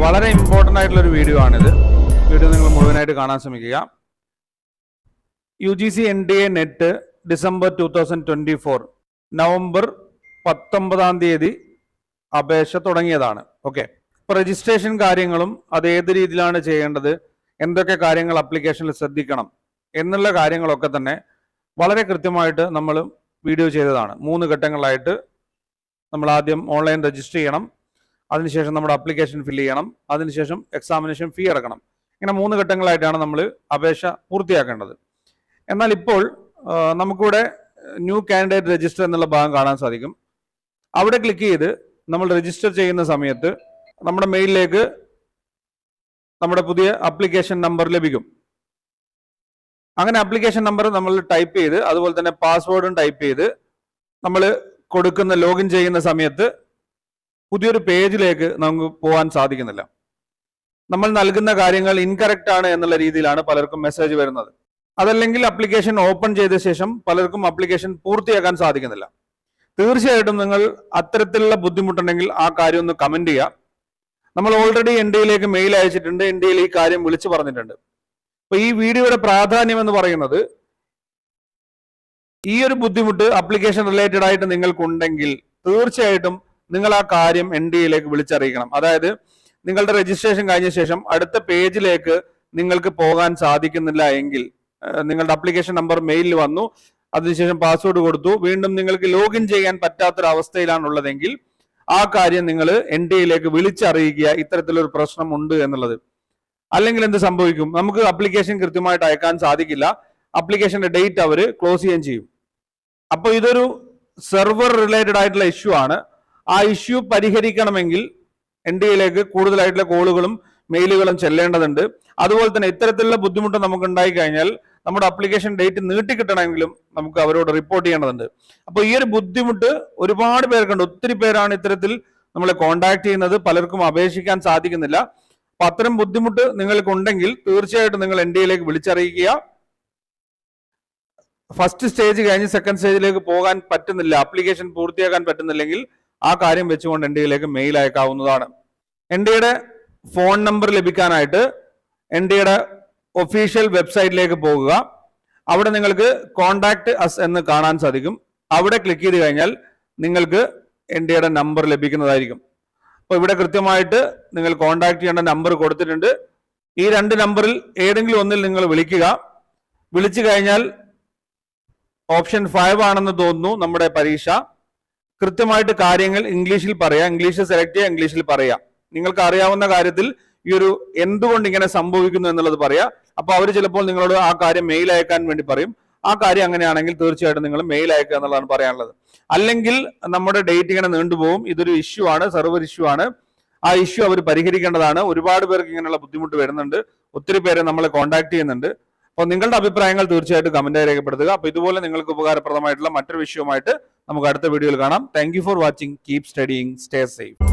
വളരെ ഇമ്പോർട്ടൻ്റ് ആയിട്ടുള്ളൊരു വീഡിയോ ആണിത്. വീഡിയോ നിങ്ങൾ മുഴുവനായിട്ട് കാണാൻ ശ്രമിക്കുക. UGC NDA net December 2024 November 19 അപേക്ഷ തുടങ്ങിയതാണ്. ഓക്കെ, അപ്പോൾ രജിസ്ട്രേഷൻ കാര്യങ്ങളും അത് ഏത് രീതിയിലാണ് ചെയ്യേണ്ടത്, എന്തൊക്കെ കാര്യങ്ങൾ ആപ്ലിക്കേഷനിൽ ശ്രദ്ധിക്കണം എന്നുള്ള കാര്യങ്ങളൊക്കെ തന്നെ വളരെ കൃത്യമായിട്ട് നമ്മൾ വീഡിയോ ചെയ്തതാണ്. 3 ഘട്ടങ്ങളായിട്ട് നമ്മൾ ആദ്യം ഓൺലൈൻ രജിസ്റ്റർ ചെയ്യണം, അതിനുശേഷം നമ്മുടെ ആപ്ലിക്കേഷൻ ഫില്ല് ചെയ്യണം, അതിനുശേഷം എക്സാമിനേഷൻ ഫീ അടക്കണം. ഇങ്ങനെ 3 ഘട്ടങ്ങളായിട്ടാണ് നമ്മൾ അപേക്ഷ പൂർത്തിയാക്കേണ്ടത്. എന്നാൽ ഇപ്പോൾ നമുക്കിവിടെ ന്യൂ കാൻഡിഡേറ്റ് രജിസ്റ്റർ എന്നുള്ള ഭാഗം കാണാൻ സാധിക്കും. അവിടെ ക്ലിക്ക് ചെയ്ത് നമ്മൾ രജിസ്റ്റർ ചെയ്യുന്ന സമയത്ത് നമ്മുടെ മെയിലിലേക്ക് നമ്മുടെ പുതിയ ആപ്ലിക്കേഷൻ നമ്പർ ലഭിക്കും. അങ്ങനെ ആപ്ലിക്കേഷൻ നമ്പർ നമ്മൾ ടൈപ്പ് ചെയ്ത് അതുപോലെ തന്നെ പാസ്വേഡും ടൈപ്പ് ചെയ്ത് നമ്മൾ കൊടുക്കുന്ന ലോഗിൻ ചെയ്യുന്ന സമയത്ത് പുതിയൊരു പേജിലേക്ക് നമുക്ക് പോകാൻ സാധിക്കുന്നില്ല. നമ്മൾ നൽകുന്ന കാര്യങ്ങൾ ഇൻകറക്റ്റ് ആണ് എന്നുള്ള രീതിയിലാണ് പലർക്കും മെസ്സേജ് വരുന്നത്. അതല്ലെങ്കിൽ ആപ്ലിക്കേഷൻ ഓപ്പൺ ചെയ്ത ശേഷം പലർക്കും ആപ്ലിക്കേഷൻ പൂർത്തിയാക്കാൻ സാധിക്കുന്നില്ല. തീർച്ചയായിട്ടും നിങ്ങൾ അത്തരത്തിലുള്ള ബുദ്ധിമുട്ടുണ്ടെങ്കിൽ ആ കാര്യം ഒന്ന് കമന്റ് ചെയ്യുക. നമ്മൾ ഓൾറെഡി NDAയിലേക്ക് മെയിൽ അയച്ചിട്ടുണ്ട്, NDAയിൽ ഈ കാര്യം വിളിച്ചു പറഞ്ഞിട്ടുണ്ട്. അപ്പൊ ഈ വീഡിയോയുടെ പ്രാധാന്യം എന്ന് പറയുന്നത്, ഈ ഒരു ബുദ്ധിമുട്ട് ആപ്ലിക്കേഷൻ റിലേറ്റഡ് ആയിട്ട് നിങ്ങൾക്കുണ്ടെങ്കിൽ തീർച്ചയായിട്ടും നിങ്ങൾ ആ കാര്യം NDAയിലേക്ക് വിളിച്ചറിയിക്കണം. അതായത് നിങ്ങളുടെ രജിസ്ട്രേഷൻ കഴിഞ്ഞ ശേഷം അടുത്ത പേജിലേക്ക് നിങ്ങൾക്ക് പോകാൻ സാധിക്കുന്നില്ല എങ്കിൽ, നിങ്ങളുടെ ആപ്ലിക്കേഷൻ നമ്പർ മെയിലിൽ വന്നു, അതിനുശേഷം പാസ്വേഡ് കൊടുത്തു, വീണ്ടും നിങ്ങൾക്ക് ലോഗിൻ ചെയ്യാൻ പറ്റാത്തൊരവസ്ഥയിലാണുള്ളതെങ്കിൽ ആ കാര്യം നിങ്ങൾ NDAയിലേക്ക് വിളിച്ചറിയിക്കുക, ഇത്തരത്തിലൊരു പ്രശ്നം ഉണ്ട് എന്നുള്ളത്. അല്ലെങ്കിൽ എന്ത് സംഭവിക്കും, നമുക്ക് ആപ്ലിക്കേഷൻ കൃത്യമായിട്ട് അയക്കാൻ സാധിക്കില്ല, ആപ്ലിക്കേഷന്റെ ഡേറ്റ് അവർ ക്ലോസ് ചെയ്യുകയും ചെയ്യും. അപ്പോൾ ഇതൊരു സെർവർ റിലേറ്റഡ് ആയിട്ടുള്ള ഇഷ്യൂ ആണ്. ആ ഇഷ്യൂ പരിഹരിക്കണമെങ്കിൽ NDAയിലേക്ക് കൂടുതലായിട്ടുള്ള കോളുകളും മെയിലുകളും ചെല്ലേണ്ടതുണ്ട്. അതുപോലെ തന്നെ ഇത്തരത്തിലുള്ള ബുദ്ധിമുട്ട് നമുക്ക് ഉണ്ടായി കഴിഞ്ഞാൽ നമ്മുടെ ആപ്ലിക്കേഷൻ ഡേറ്റ് നീട്ടിക്കിട്ടണമെങ്കിലും നമുക്ക് അവരോട് റിപ്പോർട്ട് ചെയ്യേണ്ടതുണ്ട്. അപ്പോൾ ഈ ഒരു ബുദ്ധിമുട്ട് ഒരുപാട് പേർക്കുണ്ട്. ഒത്തിരി പേരാണ് ഇത്തരത്തിൽ നമ്മളെ കോൺടാക്ട് ചെയ്യുന്നത്, പലർക്കും അപേക്ഷിക്കാൻ സാധിക്കുന്നില്ല. അപ്പൊ അത്തരം ബുദ്ധിമുട്ട് നിങ്ങൾക്കുണ്ടെങ്കിൽ തീർച്ചയായിട്ടും നിങ്ങൾ NDAയിലേക്ക് വിളിച്ചറിയിക്കുക. ഫസ്റ്റ് സ്റ്റേജ് കഴിഞ്ഞ് സെക്കൻഡ് സ്റ്റേജിലേക്ക് പോകാൻ പറ്റുന്നില്ല, ആപ്ലിക്കേഷൻ പൂർത്തിയാക്കാൻ പറ്റുന്നില്ലെങ്കിൽ ആ കാര്യം വെച്ചുകൊണ്ട് NDAയിലേക്ക് മെയിൽ അയക്കാവുന്നതാണ്. NDAയുടെ ഫോൺ നമ്പർ ലഭിക്കാനായിട്ട് NDAയുടെ ഒഫീഷ്യൽ വെബ്സൈറ്റിലേക്ക് പോകുക. അവിടെ നിങ്ങൾക്ക് കോണ്ടാക്ട് അസ് എന്ന് കാണാൻ സാധിക്കും. അവിടെ ക്ലിക്ക് ചെയ്ത് കഴിഞ്ഞാൽ നിങ്ങൾക്ക് NDAയുടെ നമ്പർ ലഭിക്കുന്നതായിരിക്കും. അപ്പോൾ ഇവിടെ കൃത്യമായിട്ട് നിങ്ങൾ കോണ്ടാക്ട് ചെയ്യേണ്ട നമ്പർ കൊടുത്തിട്ടുണ്ട്. ഈ 2 നമ്പറിൽ ഏതെങ്കിലും ഒന്നിൽ നിങ്ങൾ വിളിക്കുക. വിളിച്ചു കഴിഞ്ഞാൽ ഓപ്ഷൻ 5 ആണെന്ന് തോന്നുന്നു നമ്മുടെ പരീക്ഷ. കൃത്യമായിട്ട് കാര്യങ്ങൾ ഇംഗ്ലീഷിൽ പറയാം, ഇംഗ്ലീഷ് സെലക്ട് ചെയ്യുക, ഇംഗ്ലീഷിൽ പറയാം. നിങ്ങൾക്ക് അറിയാവുന്ന കാര്യത്തിൽ ഈ ഒരു എന്തുകൊണ്ട് ഇങ്ങനെ സംഭവിക്കുന്നു എന്നുള്ളത് പറയാം. അപ്പൊ അവർ ചിലപ്പോൾ നിങ്ങളോട് ആ കാര്യം മെയിൽ അയക്കാൻ വേണ്ടി പറയും. ആ കാര്യം അങ്ങനെയാണെങ്കിൽ തീർച്ചയായിട്ടും നിങ്ങൾ മെയിൽ അയക്കുക എന്നുള്ളതാണ് പറയാനുള്ളത്. അല്ലെങ്കിൽ നമ്മുടെ ഡേറ്റ് ഇങ്ങനെ നീണ്ടുപോകും. ഇതൊരു ഇഷ്യൂ ആണ്, സെർവർ ഇഷ്യൂ ആണ്. ആ ഇഷ്യൂ അവർ പരിഹരിക്കേണ്ടതാണ്. ഒരുപാട് പേർക്ക് ഇങ്ങനെയുള്ള ബുദ്ധിമുട്ട് വരുന്നുണ്ട്, ഒത്തിരി പേരെ നമ്മളെ കോൺടാക്ട് ചെയ്യുന്നുണ്ട്. അപ്പോൾ നിങ്ങളുടെ അഭിപ്രായങ്ങൾ തീർച്ചയായിട്ടും കമന്റായി രേഖപ്പെടുത്തുക. അപ്പോൾ ഇതുപോലെ നിങ്ങൾക്ക് ഉപകാരപ്രദമായിട്ടുള്ള മറ്റൊരു വിഷയവുമായിട്ട് നമുക്ക് അടുത്ത വീഡിയോയിൽ കാണാം. Thank you for watching. Keep studying, stay safe.